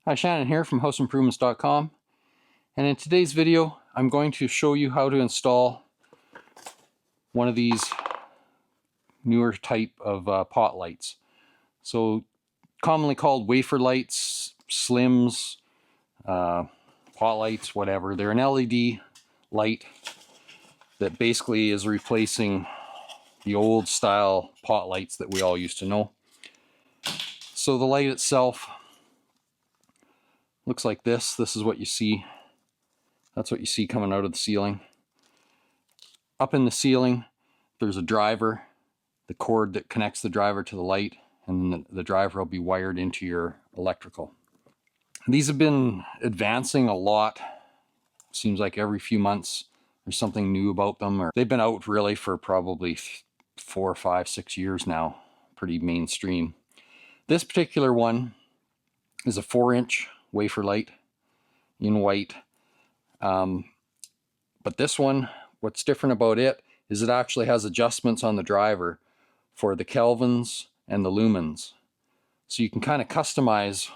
Hi, Shannon here from houseimprovements.com, and in today's video I'm going to show you how to install one of these newer type of pot lights. So commonly called wafer lights, slims, pot lights, whatever. They're an LED light that basically is replacing the old style pot lights that we all used to know. So the light itself looks like this. This is what you see. That's what you see coming out of the ceiling. Up in the ceiling, there's a driver, the cord that connects the driver to the light, and then the driver will be wired into your electrical. These have been advancing a lot. Seems like every few months there's something new about them. Or they've been out really for probably 4, 5, 6 years now. Pretty mainstream. This particular one is a 4-inch wafer light in white. But this one, what's different about it is it actually has adjustments on the driver for the kelvins and the lumens. So you can kind of customize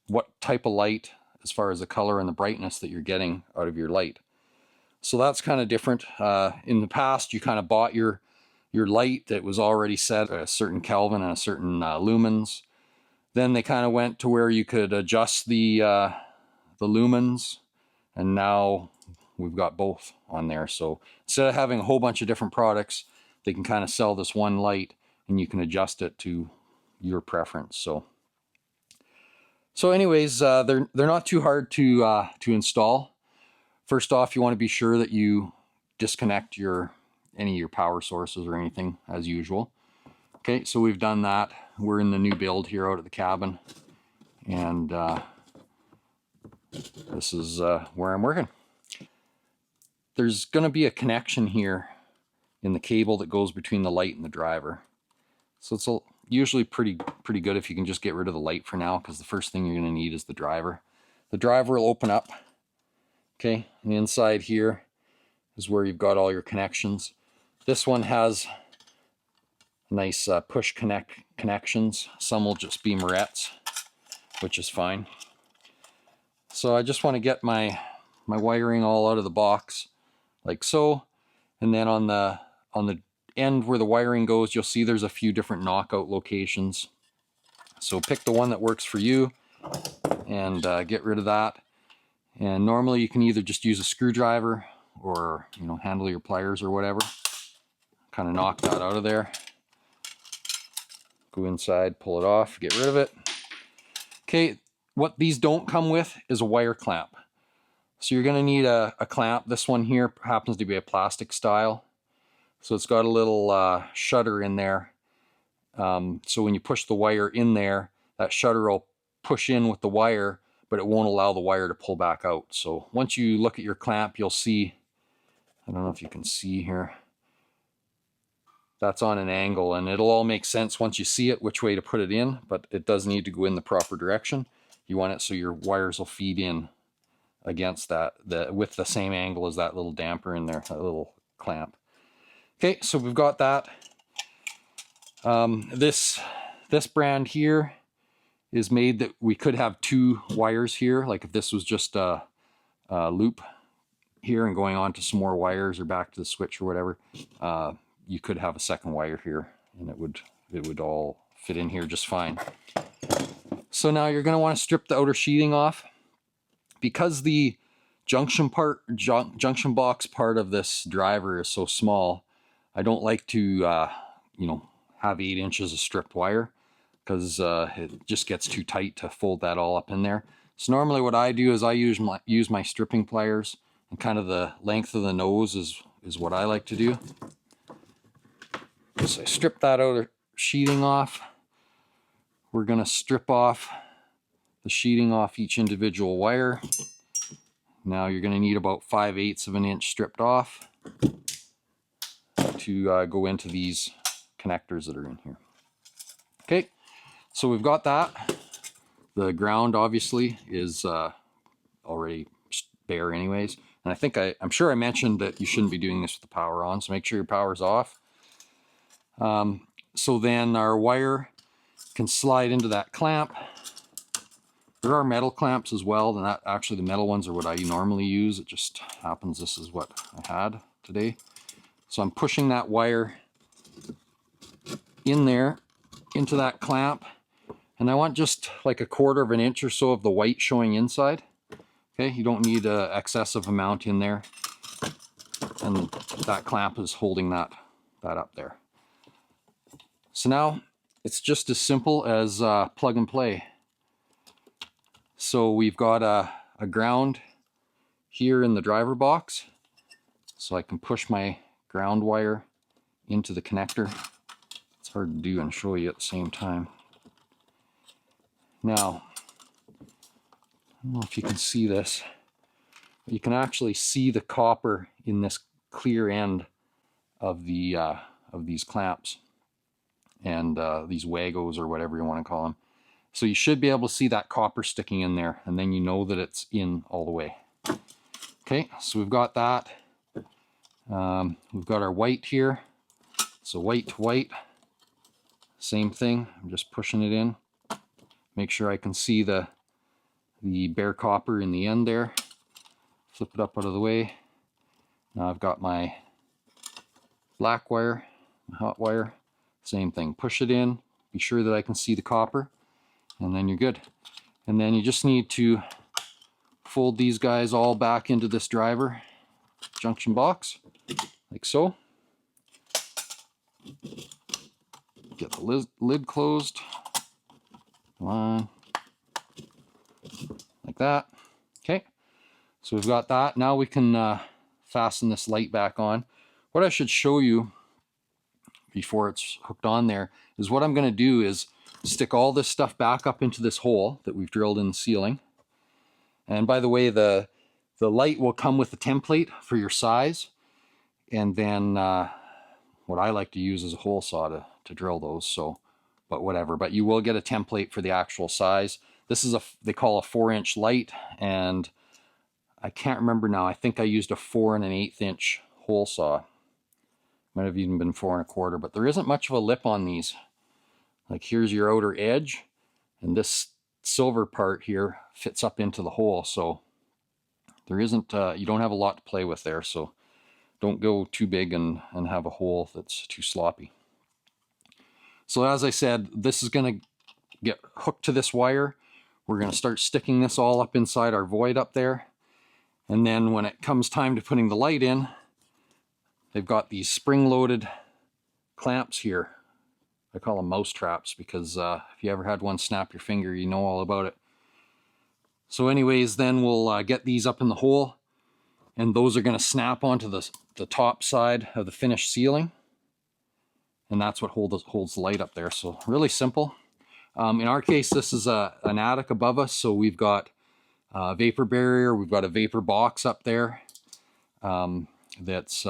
what type of light as far as the color and the brightness that you're getting out of your light. So that's kind of different. In the past, you kind of bought your light that was already set at a certain kelvin and a certain lumens. Then they kind of went to where you could adjust the lumens, and now we've got both on there. So instead of having a whole bunch of different products, they can kind of sell this one light and you can adjust it to your preference. So anyways, they're not too hard to install. First off, you want to be sure that you disconnect any of your power sources or anything as usual. Okay, so we've done that. We're in the new build here out at the cabin, and this is where I'm working. There's going to be a connection here in the cable that goes between the light and the driver. So it's usually pretty good if you can just get rid of the light for now, because the first thing you're going to need is the driver. The driver will open up. Okay, and inside here is where you've got all your connections. This one has nice push connections. Some will just be morettes, which is fine. So I just want to get my wiring all out of the box like so, and then on the end where the wiring goes, you'll see there's a few different knockout locations. So pick the one that works for you and get rid of that. And normally you can either just use a screwdriver or handle your pliers or whatever. Kind of knock that out of there. Go inside, pull it off, get rid of it. Okay, what these don't come with is a wire clamp. So you're going to need a clamp. This one here happens to be a plastic style. So it's got a little shutter in there. So when you push the wire in there, that shutter will push in with the wire, but it won't allow the wire to pull back out. So once you look at your clamp, you'll see, I don't know if you can see here, that's on an angle, and it'll all make sense once you see it which way to put it in, but it does need to go in the proper direction. You want it so your wires will feed in against that, with the same angle as that little damper in there, that little clamp. Okay, so we've got that. This brand here is made that we could have 2 wires here. Like if this was just a loop here and going on to some more wires or back to the switch or whatever, you could have a second wire here, and it would all fit in here just fine. So now you're going to want to strip the outer sheathing off. Because the junction box part of this driver is so small, I don't like to have 8 inches of stripped wire, because it just gets too tight to fold that all up in there. So normally what I do is I use my stripping pliers, and kind of the length of the nose is what I like to do. So I strip that outer sheathing off. We're going to strip off the sheathing off each individual wire. Now you're going to need about 5/8 of an inch stripped off to go into these connectors that are in here. Okay, so we've got that. The ground obviously is already bare anyways, and I think I'm sure I mentioned that you shouldn't be doing this with the power on, so make sure your power's off. So then our wire can slide into that clamp There are metal clamps as well, and that actually the metal ones are what I normally use. It just happens this is what I had today. So I'm pushing that wire in there into that clamp, and I want just like a 1/4 of an inch or so of the white showing inside. Okay, you don't need an excessive amount in there, and that clamp is holding that up there. So now it's just as simple as plug and play. So we've got a ground here in the driver box, so I can push my ground wire into the connector. It's hard to do and show you at the same time. Now, I don't know if you can see this, but you can actually see the copper in this clear end of the of these clamps and these wagos or whatever you want to call them. So you should be able to see that copper sticking in there, and then you know that it's in all the way. Okay, so we've got that. We've got our white here. So white to white, same thing. I'm just pushing it in. Make sure I can see the bare copper in the end there. Flip it up out of the way. Now I've got my black wire, my hot wire. Same thing. Push it in. Be sure that I can see the copper, and then you're good. And then you just need to fold these guys all back into this driver junction box, like so. Get the lid closed. Come on. Like that. Okay. So we've got that. Now we can fasten this light back on. What I should show you before it's hooked on there is what I'm going to do is stick all this stuff back up into this hole that we've drilled in the ceiling. And by the way, the light will come with a template for your size, and then what I like to use is a hole saw to drill those. So, but whatever. But you will get a template for the actual size. This is they call a 4-inch light, and I can't remember now. I think I used a 4 1/8 inch hole saw. Might have even been 4 1/4, but there isn't much of a lip on these. Like here's your outer edge, and this silver part here fits up into the hole, so there isn't, you don't have a lot to play with there, so don't go too big and have a hole that's too sloppy. So as I said, this is going to get hooked to this wire. We're going to start sticking this all up inside our void up there, and then when it comes time to putting the light in, they've got these spring-loaded clamps here. I call them mouse traps because if you ever had one snap your finger, you know all about it. So anyways, then we'll get these up in the hole, and those are going to snap onto the top side of the finished ceiling, and that's what holds the light up there. So really simple. In our case, this is an attic above us, so we've got a vapor barrier, we've got a vapor box up there that's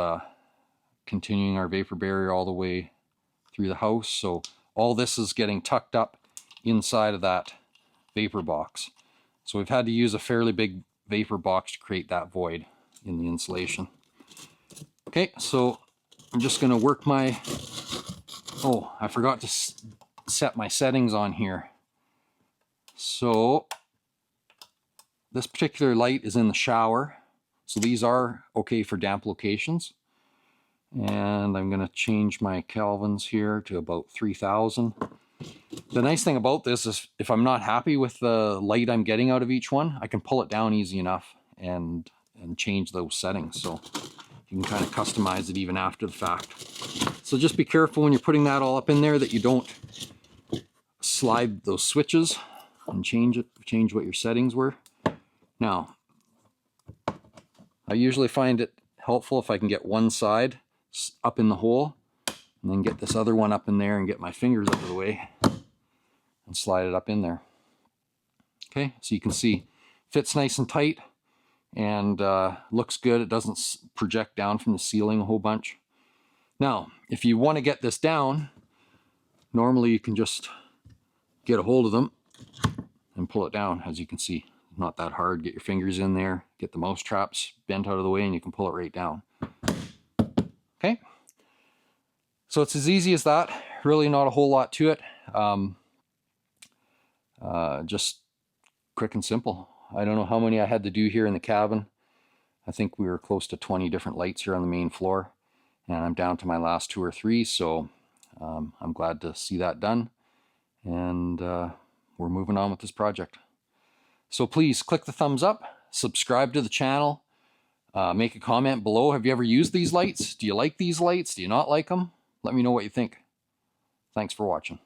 continuing our vapor barrier all the way through the house. So all this is getting tucked up inside of that vapor box. So we've had to use a fairly big vapor box to create that void in the insulation. Okay, so I'm just going to work my, oh, I forgot to set my settings on here. So this particular light is in the shower, so these are okay for damp locations. And I'm going to change my kelvins here to about 3000. The nice thing about this is if I'm not happy with the light I'm getting out of each one, I can pull it down easy enough and change those settings. So you can kind of customize it even after the fact. So just be careful when you're putting that all up in there that you don't slide those switches and change what your settings were. Now, I usually find it helpful if I can get one side up in the hole and then get this other one up in there and get my fingers out of the way and slide it up in there. Okay, so you can see fits nice and tight and looks good. It doesn't project down from the ceiling a whole bunch. Now, if you want to get this down, normally you can just get a hold of them and pull it down. As you can see, not that hard. Get your fingers in there, get the mouse traps bent out of the way, and you can pull it right down. Okay, so it's as easy as that. Really not a whole lot to it. Just quick and simple. I don't know how many I had to do here in the cabin. I think we were close to 20 different lights here on the main floor, and I'm down to my last 2 or 3, so I'm glad to see that done, and we're moving on with this project. So please click the thumbs up, subscribe to the channel, make a comment below. Have you ever used these lights? Do you like these lights? Do you not like them? Let me know what you think. Thanks for watching.